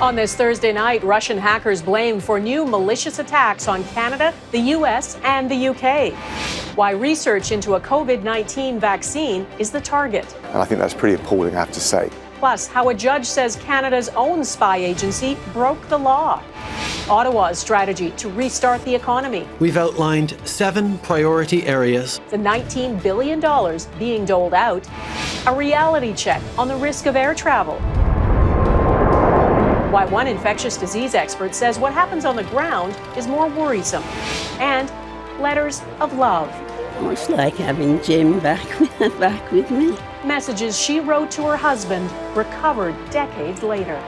On this Thursday night, Russian hackers blamed for new malicious attacks on Canada, the U.S., and the U.K. Why research into a COVID-19 vaccine is the target. And I think that's pretty appalling, I have to say. Plus, how a judge says Canada's own spy agency broke the law. Ottawa's strategy to restart the economy. We've outlined 7 priority areas. The $19 billion being doled out. A reality check on the risk of air travel. Why one infectious disease expert says what happens on the ground is more worrisome. And letters of love. Almost like having Jim back with me. Messages she wrote to her husband, recovered decades later.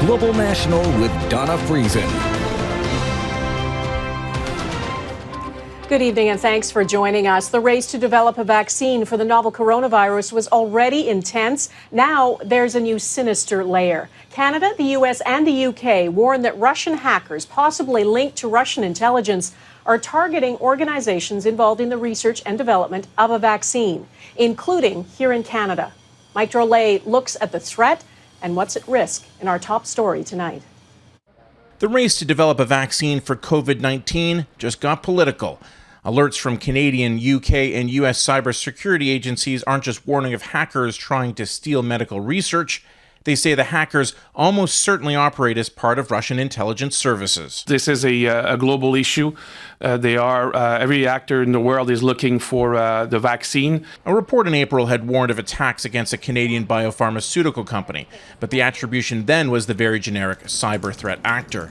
Global National with Donna Friesen. Good evening and thanks for joining us. The race to develop a vaccine for the novel coronavirus was already intense. Now there's a new sinister layer. Canada, the U.S. and the U.K. warn that Russian hackers, possibly linked to Russian intelligence, are targeting organizations involved in the research and development of a vaccine, including here in Canada. Mike Drolet looks at the threat and what's at risk in our top story tonight. The race to develop a vaccine for COVID-19 just got political. Alerts from Canadian, UK, and US cybersecurity agencies aren't just warning of hackers trying to steal medical research. They say the hackers almost certainly operate as part of Russian intelligence services. This is a global issue. Every actor in the world is looking for the vaccine. A report in April had warned of attacks against a Canadian biopharmaceutical company, but the attribution then was the very generic cyber threat actor.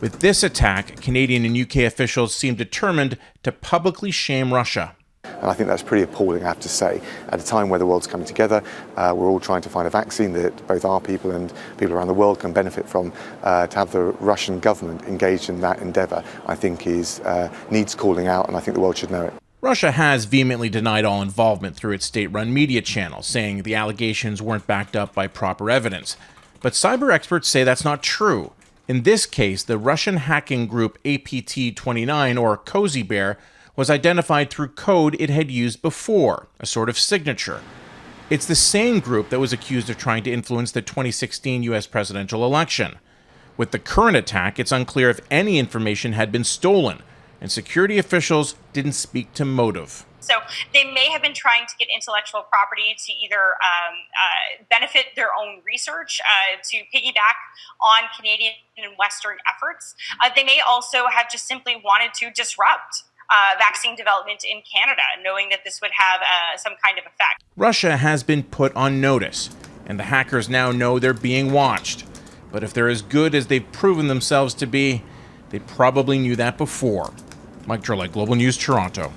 With this attack, Canadian and UK officials seem determined to publicly shame Russia. And I think that's pretty appalling, I have to say. At a time where the world's coming together, we're all trying to find a vaccine that both our people and people around the world can benefit from. To have the Russian government engaged in that endeavour, I think needs calling out, and I think the world should know it. Russia has vehemently denied all involvement through its state-run media channels, saying the allegations weren't backed up by proper evidence. But cyber experts say that's not true. In this case, the Russian hacking group APT-29, or Cozy Bear, was identified through code it had used before, a sort of signature. It's the same group that was accused of trying to influence the 2016 U.S. presidential election. With the current attack, it's unclear if any information had been stolen, and security officials didn't speak to motive. So they may have been trying to get intellectual property to either benefit their own research, to piggyback on Canadian and Western efforts. They may also have just simply wanted to disrupt vaccine development in Canada, knowing that this would have some kind of effect. Russia has been put on notice, and the hackers now know they're being watched. But if they're as good as they've proven themselves to be, they probably knew that before. Mike Drolet, Global News, Toronto.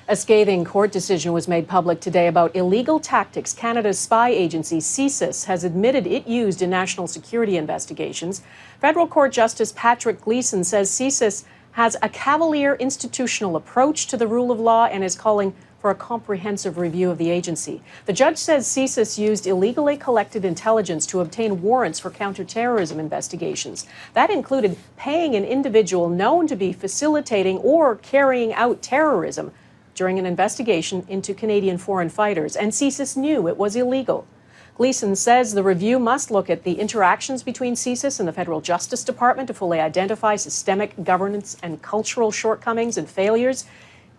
A scathing court decision was made public today about illegal tactics Canada's spy agency, CSIS, has admitted it used in national security investigations. Federal Court Justice Patrick Gleeson says CSIS has a cavalier institutional approach to the rule of law and is calling for a comprehensive review of the agency. The judge says CSIS used illegally collected intelligence to obtain warrants for counterterrorism investigations. That included paying an individual known to be facilitating or carrying out terrorism during an investigation into Canadian foreign fighters, and CSIS knew it was illegal. Gleeson says the review must look at the interactions between CSIS and the Federal Justice Department to fully identify systemic governance and cultural shortcomings and failures.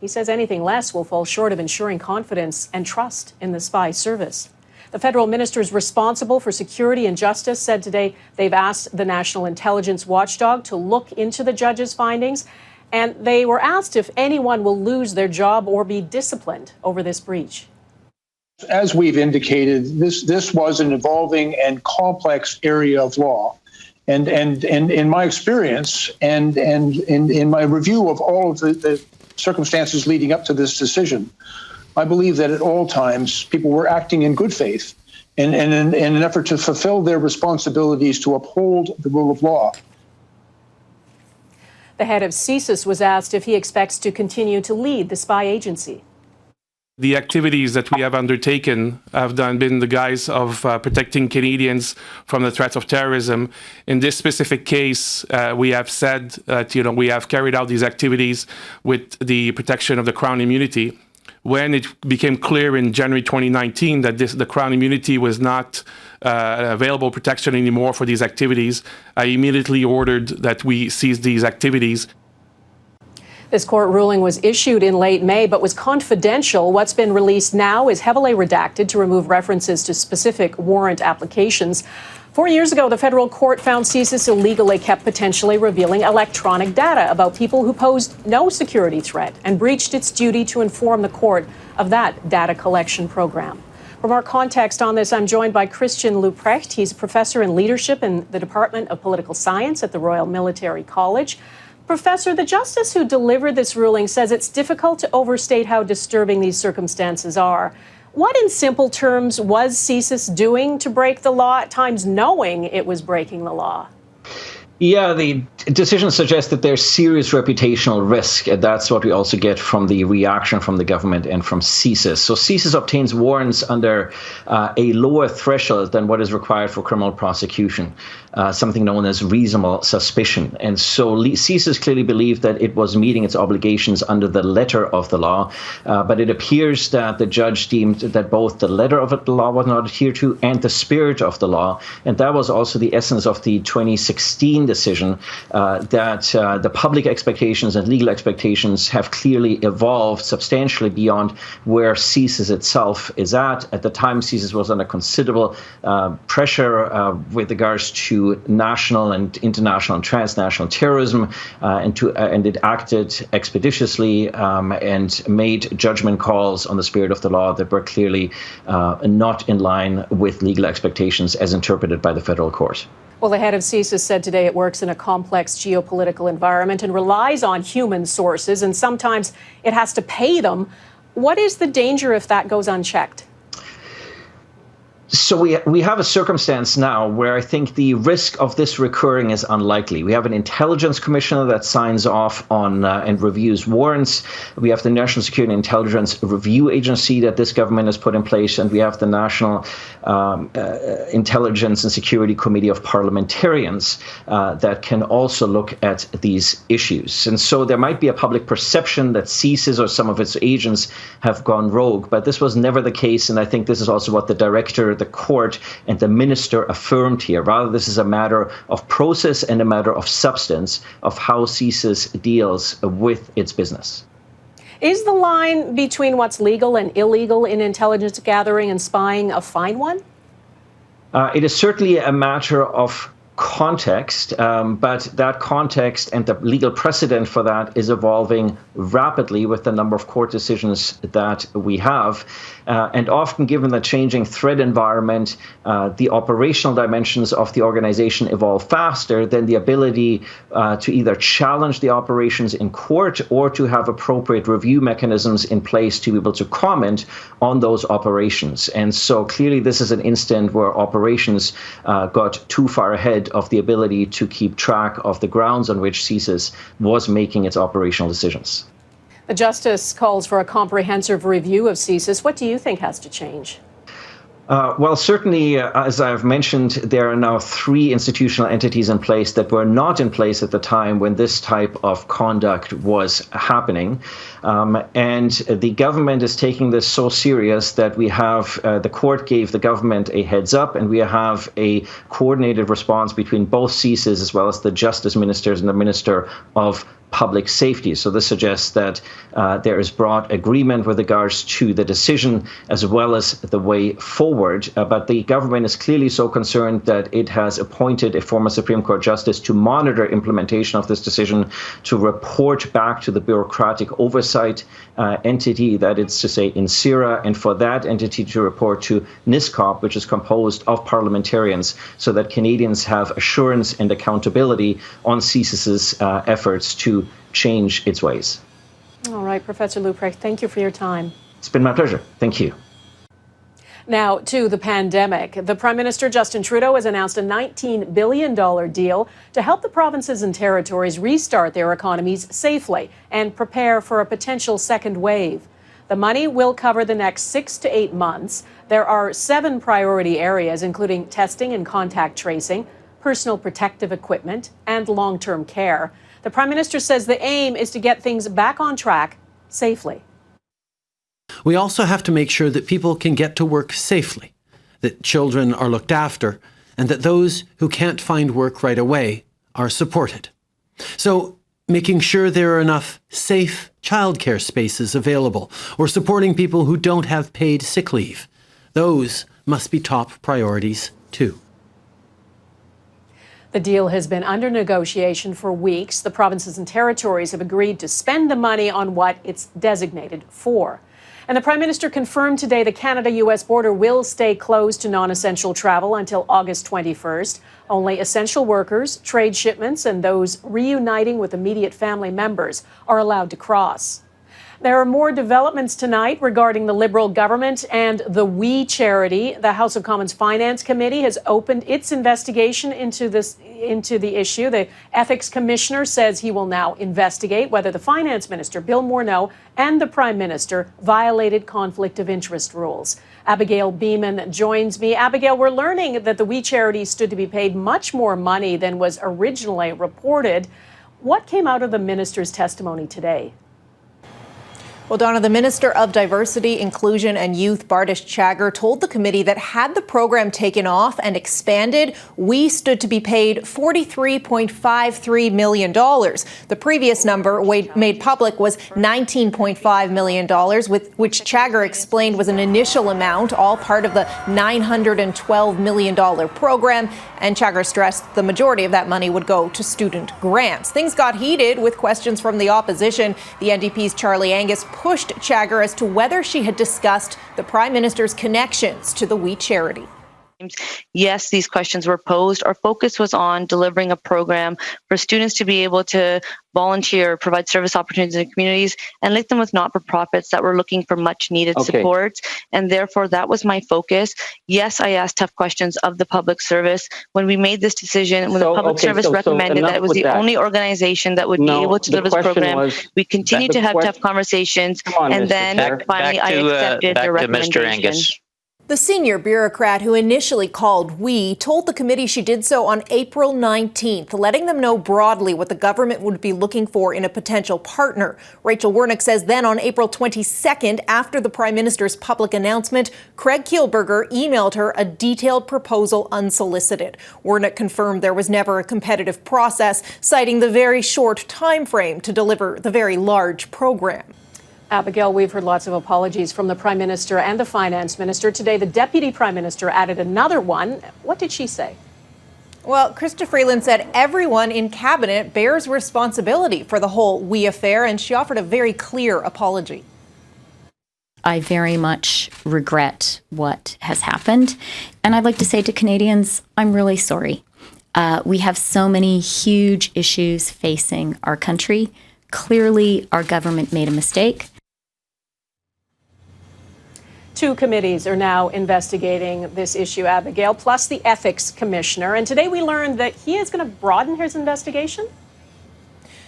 He says anything less will fall short of ensuring confidence and trust in the spy service. The federal ministers responsible for security and justice said today they've asked the National Intelligence Watchdog to look into the judge's findings, and they were asked if anyone will lose their job or be disciplined over this breach. As we've indicated, this was an evolving and complex area of law. And in my experience and in my review of all of the circumstances leading up to this decision, I believe that at all times people were acting in good faith and in an effort to fulfill their responsibilities to uphold the rule of law. The head of CSIS was asked if he expects to continue to lead the spy agency. The activities that we have undertaken have been the guise of protecting Canadians from the threats of terrorism. In this specific case, we have said that we have carried out these activities with the protection of the Crown immunity, when it became clear in January 2019 that the Crown immunity was not available protection anymore for these activities, I immediately ordered that we cease these activities. This court ruling was issued in late May, but was confidential. What's been released now is heavily redacted to remove references to specific warrant applications. 4 years ago, the federal court found CSIS illegally kept potentially revealing electronic data about people who posed no security threat and breached its duty to inform the court of that data collection program. For more context on this, I'm joined by Christian Leuprecht. He's a professor in leadership in the Department of Political Science at the Royal Military College. Professor, the justice who delivered this ruling says it's difficult to overstate how disturbing these circumstances are. What, in simple terms, was CSIS doing to break the law, at times knowing it was breaking the law? Yeah, the decision suggests that there's serious reputational risk. And that's what we also get from the reaction from the government and from CSIS. So CSIS obtains warrants under a lower threshold than what is required for criminal prosecution, something known as reasonable suspicion. And so CSIS clearly believed that it was meeting its obligations under the letter of the law. But it appears that the judge deemed that both the letter of the law was not adhered to and the spirit of the law. And that was also the essence of the 2016 decision, that the public expectations and legal expectations have clearly evolved substantially beyond where CSIS itself is at. At the time, CSIS was under considerable pressure with regards to national and international and transnational terrorism, and it acted expeditiously and made judgment calls on the spirit of the law that were clearly not in line with legal expectations as interpreted by the federal court. Well, the head of CSIS said today it works in a complex geopolitical environment and relies on human sources, and sometimes it has to pay them. What is the danger if that goes unchecked? So we have a circumstance now where I think the risk of this recurring is unlikely. We have an intelligence commissioner that signs off on and reviews warrants. We have the National Security and Intelligence Review Agency that this government has put in place, and we have the National Intelligence and Security Committee of Parliamentarians that can also look at these issues. And so there might be a public perception that CSIS or some of its agents have gone rogue, but this was never the case, and I think this is also what the director, the court, and the minister affirmed here. Rather, this is a matter of process and a matter of substance of how CSIS deals with its business. Is the line between what's legal and illegal in intelligence gathering and spying a fine one? It is certainly a matter of context, but that context and the legal precedent for that is evolving rapidly with the number of court decisions that we have. And often, given the changing threat environment, the operational dimensions of the organization evolve faster than the ability to either challenge the operations in court or to have appropriate review mechanisms in place to be able to comment on those operations. And so clearly this is an instant where operations got too far ahead of the ability to keep track of the grounds on which CSIS was making its operational decisions. The justice calls for a comprehensive review of CSIS. What do you think has to change? Well, certainly, as I've mentioned, there are now 3 institutional entities in place that were not in place at the time when this type of conduct was happening. And the government is taking this so serious that we have, the court gave the government a heads up, and we have a coordinated response between both CSIS as well as the justice ministers and the Minister of Public Safety. So this suggests that there is broad agreement with regards to the decision as well as the way forward. But the government is clearly so concerned that it has appointed a former Supreme Court justice to monitor implementation of this decision, to report back to the bureaucratic oversight entity, that is to say INSERA, and for that entity to report to NISCOP, which is composed of parliamentarians, so that Canadians have assurance and accountability on CSIS's efforts to change its ways. All right, Professor Leuprecht, thank you for your time. It's been my pleasure. Thank you. Now to the pandemic. The Prime Minister, Justin Trudeau, has announced a $19 billion deal to help the provinces and territories restart their economies safely and prepare for a potential second wave. The money will cover the next 6 to 8 months. There are 7 priority areas, including testing and contact tracing, personal protective equipment, and long-term care. The Prime Minister says the aim is to get things back on track safely. We also have to make sure that people can get to work safely, that children are looked after, and that those who can't find work right away are supported. So, making sure there are enough safe childcare spaces available, or supporting people who don't have paid sick leave. Those must be top priorities too. The deal has been under negotiation for weeks. The provinces and territories have agreed to spend the money on what it's designated for. And the Prime Minister confirmed today the Canada-US border will stay closed to non-essential travel until August 21st. Only essential workers, trade shipments, and those reuniting with immediate family members are allowed to cross. There are more developments tonight regarding the Liberal government and the WWII charity. The House of Commons Finance Committee has opened its investigation into the issue. The Ethics Commissioner says he will now investigate whether the Finance Minister, Bill Morneau, and the Prime Minister violated conflict of interest rules. Abigail Bimman joins me. Abigail, we're learning that the WWII charity stood to be paid much more money than was originally reported. What came out of the minister's testimony today? Well, Donna, the Minister of Diversity, Inclusion and Youth, Bardish Chagger, told the committee that had the program taken off and expanded, we stood to be paid $43.53 million. The previous number made public was $19.5 million, which Chagger explained was an initial amount, all part of the $912 million program. And Chagger stressed the majority of that money would go to student grants. Things got heated with questions from the opposition. The NDP's Charlie Angus pushed Chagger as to whether she had discussed the Prime Minister's connections to the WWII charity. Yes, these questions were posed. Our focus was on delivering a program for students to be able to volunteer, provide service opportunities in communities, and link them with not-for-profits that were looking for much-needed support. And therefore, that was my focus. Yes, I asked tough questions of the public service. When we made this decision, when the public service recommended that it was the only organization that would be able to deliver this program, we continued to have tough conversations, and then finally I accepted the recommendation. The senior bureaucrat who initially called WWII told the committee she did so on April 19th, letting them know broadly what the government would be looking for in a potential partner. Rachel Wernick says then on April 22nd, after the Prime Minister's public announcement, Craig Kielburger emailed her a detailed proposal unsolicited. Wernick confirmed there was never a competitive process, citing the very short time frame to deliver the very large program. Abigail, we've heard lots of apologies from the Prime Minister and the Finance Minister. Today, the Deputy Prime Minister added another one. What did she say? Well, Chrystia Freeland said everyone in Cabinet bears responsibility for the whole WWII affair, and she offered a very clear apology. I very much regret what has happened, and I'd like to say to Canadians, I'm really sorry. We have so many huge issues facing our country. Clearly, our government made a mistake. Two committees are now investigating this issue, Abigail, plus the Ethics Commissioner. And today we learned that he is going to broaden his investigation.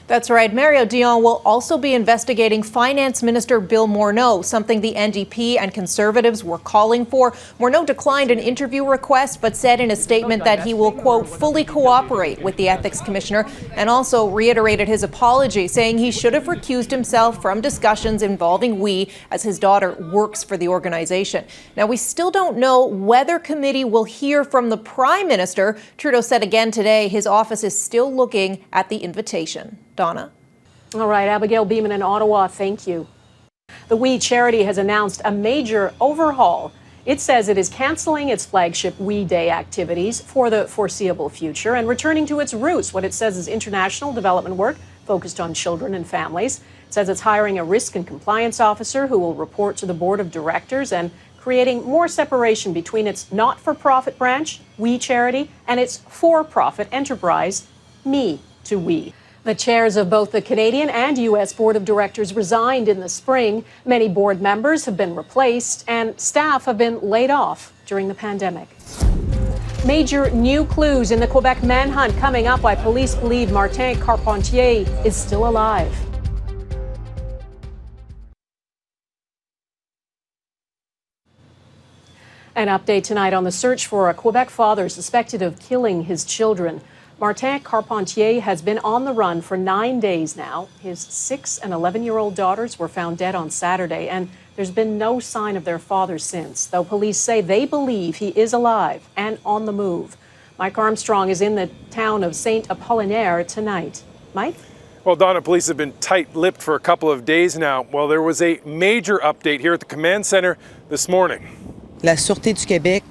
That's right. Mario Dion will also be investigating Finance Minister Bill Morneau, something the NDP and Conservatives were calling for. Morneau declined an interview request, but said in a statement that he will, quote, fully cooperate with the Ethics Commissioner, and also reiterated his apology, saying he should have recused himself from discussions involving WWII as his daughter works for the organization. Now, we still don't know whether committee will hear from the Prime Minister. Trudeau said again today his office is still looking at the invitation. Donna. All right, Abigail Bimman in Ottawa, thank you. The WWII charity has announced a major overhaul. It says it is canceling its flagship WWII Day activities for the foreseeable future and returning to its roots, what it says is international development work focused on children and families. It says it's hiring a risk and compliance officer who will report to the board of directors and creating more separation between its not-for-profit branch, WWII charity, and its for-profit enterprise, Me to WWII. The chairs of both the Canadian and U.S. Board of Directors resigned in the spring. Many board members have been replaced and staff have been laid off during the pandemic. Major new clues in the Quebec manhunt coming up, why police believe Martin Carpentier is still alive. An update tonight on the search for a Quebec father suspected of killing his children. Martin Carpentier has been on the run for 9 days now. His 6- and 11-year-old daughters were found dead on Saturday, and There's been no sign of their father since, though police say they believe he is alive and on the move. Mike Armstrong is in the town of St. Apollinaire tonight. Mike? Well, Donna, police have been tight-lipped for a couple of days now. Well, there was a major update here at the command center this morning. La Sûreté du Québec.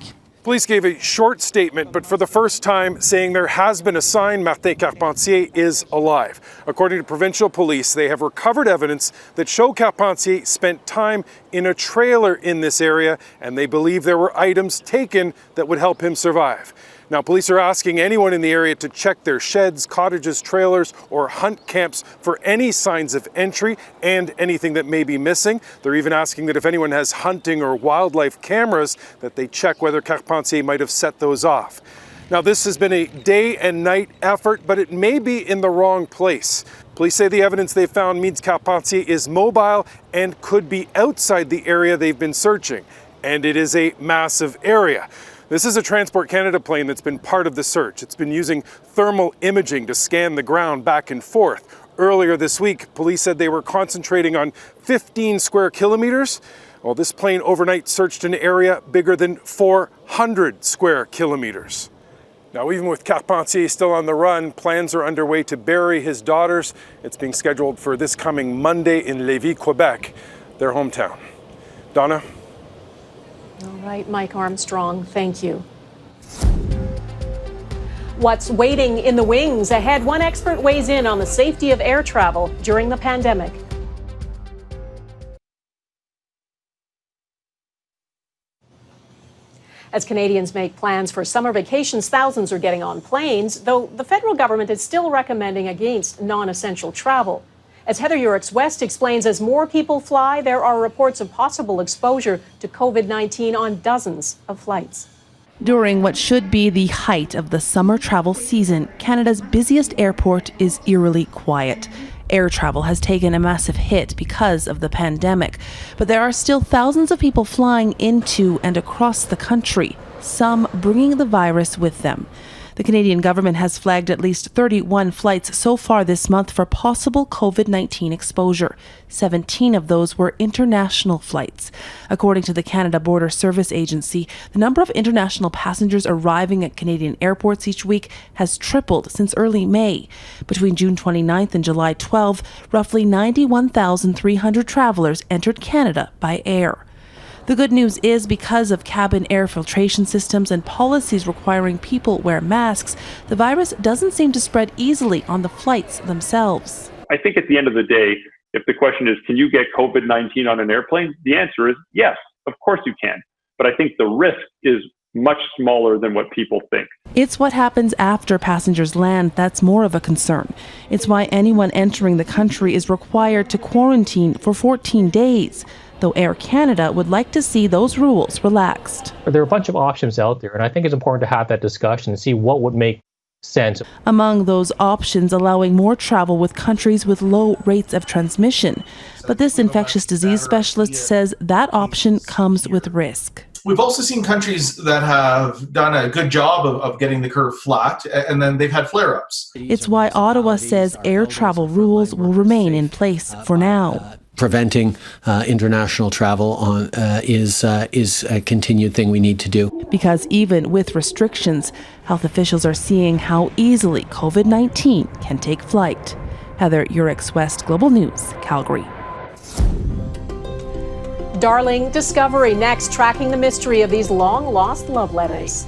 Police gave a short statement, but for the first time saying there has been a sign Martin Carpentier is alive. According to provincial police, they have recovered evidence that show Carpentier spent time in a trailer in this area, and they believe there were items taken that would help him survive. Now, police are asking anyone in the area to check their sheds, cottages, trailers, or hunt camps for any signs of entry and anything that may be missing. They're even asking that if anyone has hunting or wildlife cameras, that they check whether Carpentier might have set those off. Now, this has been a day and night effort, but it may be in the wrong place. Police say the evidence they found means Carpentier is mobile and could be outside the area they've been searching. And it is a massive area. This is a Transport Canada plane that's been part of the search. It's been using thermal imaging to scan the ground back and forth. Earlier this week, police said they were concentrating on 15 square kilometers. Well, this plane overnight searched an area bigger than 400 square kilometers. Now, even with Carpentier still on the run, plans are underway to bury his daughters. It's being scheduled for this coming Monday in Lévis, Quebec, their hometown. Donna? All right, Mike Armstrong, thank you. What's waiting in the wings ahead? One expert weighs in on the safety of air travel during the pandemic. As Canadians make plans for summer vacations, thousands are getting on planes, though the federal government is still recommending against non-essential travel. As Heather Yourex-West explains, as more people fly, there are reports of possible exposure to COVID-19 on dozens of flights. During what should be the height of the summer travel season, Canada's busiest airport is eerily quiet. Air travel has taken a massive hit because of the pandemic, but there are still thousands of people flying into and across the country, some bringing the virus with them. The Canadian government has flagged at least 31 flights so far this month for possible COVID-19 exposure. 17 of those were international flights. According to the Canada Border Service Agency, the number of international passengers arriving at Canadian airports each week has tripled since early May. Between June 29th and July 12th, roughly 91,300 travelers entered Canada by air. The good news is because of cabin air filtration systems and policies requiring people wear masks, the virus doesn't seem to spread easily on the flights themselves. I think at the end of the day, if the question is, can you get COVID-19 on an airplane? The answer is yes, of course you can. But I think the risk is much smaller than what people think. It's what happens after passengers land that's more of a concern. It's why anyone entering the country is required to quarantine for 14 days. Though Air Canada would like to see those rules relaxed. There are a bunch of options out there, and I think it's important to have that discussion and see what would make sense. Among those options, allowing more travel with countries with low rates of transmission. But this infectious disease specialist says that option comes with risk. We've also seen countries that have done a good job of getting the curve flat, and then they've had flare-ups. It's why Ottawa says air travel rules will remain in place for now. Preventing international travel is a continued thing we need to do. Because even with restrictions, health officials are seeing how easily COVID-19 can take flight. Heather Yourex-West, Global News, Calgary. Darling discovery next, tracking the mystery of these long-lost love letters.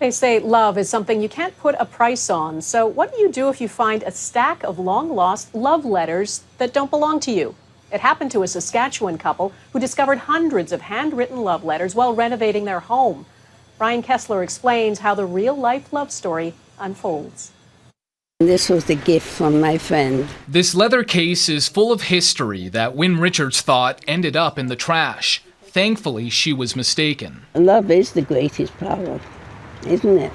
They say love is something you can't put a price on. So what do you do if you find a stack of long-lost love letters that don't belong to you? It happened to a Saskatchewan couple who discovered hundreds of handwritten love letters while renovating their home. Brian Kessler explains how the real-life love story unfolds. This was the gift from my friend. This leather case is full of history that Wynne Richards thought ended up in the trash. Thankfully, she was mistaken. Love is the greatest power. Isn't it?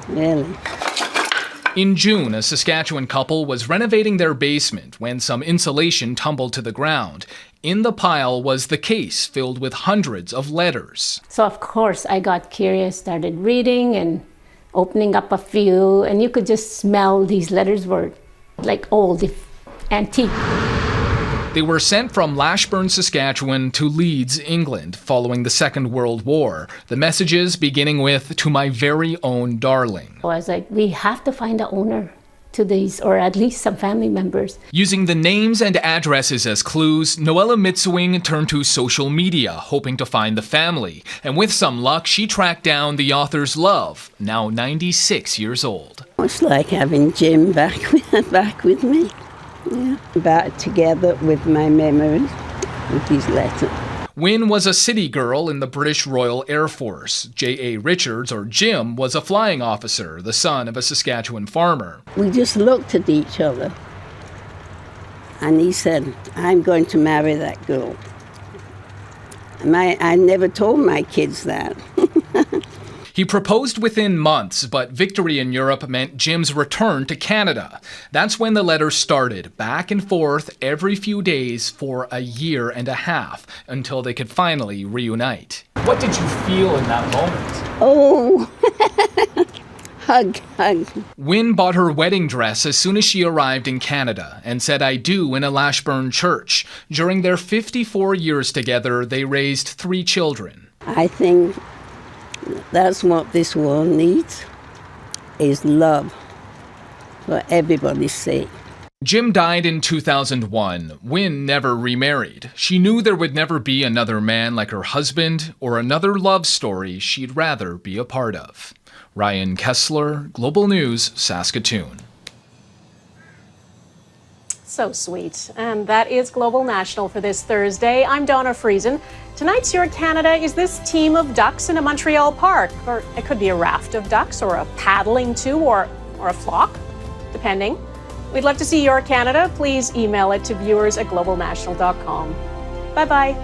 Really? In June, a Saskatchewan couple was renovating their basement when some insulation tumbled to the ground. In the pile was the case filled with hundreds of letters. So of course I got curious, started reading, and opening up a few, and you could just smell these letters were like old, antique. They were sent from Lashburn, Saskatchewan to Leeds, England, following the Second World War. The messages beginning with, "To my very own darling." I was like, we have to find the owner to these, or at least some family members. Using the names and addresses as clues, Noella Mitswing turned to social media, hoping to find the family. And with some luck, she tracked down the author's love, now 96 years old. It's like having Jim back with me. Yeah, back together with my memories, with his letter. Wynne was a city girl in the British Royal Air Force. J.A. Richards, or Jim, was a flying officer, the son of a Saskatchewan farmer. We just looked at each other, and he said, I'm going to marry that girl. I never told my kids that. He proposed within months, but victory in Europe meant Jim's return to Canada. That's when the letters started, back and forth every few days for a year and a half, until they could finally reunite. What did you feel in that moment? Oh, hug. Wynne bought her wedding dress as soon as she arrived in Canada and said "I do" in a Lashburn church. During their 54 years together, they raised 3 children. I think that's what this world needs, is love, for everybody's sake. Jim died in 2001. Wynne never remarried. She knew there would never be another man like her husband or another love story she'd rather be a part of. Ryan Kessler, Global News, Saskatoon. So sweet. And that is Global National for this Thursday. I'm Donna Friesen. Tonight's Your Canada is this team of ducks in a Montreal park. Or it could be a raft of ducks, or a paddling two, or a flock, depending. We'd love to see Your Canada. Please email it to viewers@globalnational.com. Bye-bye.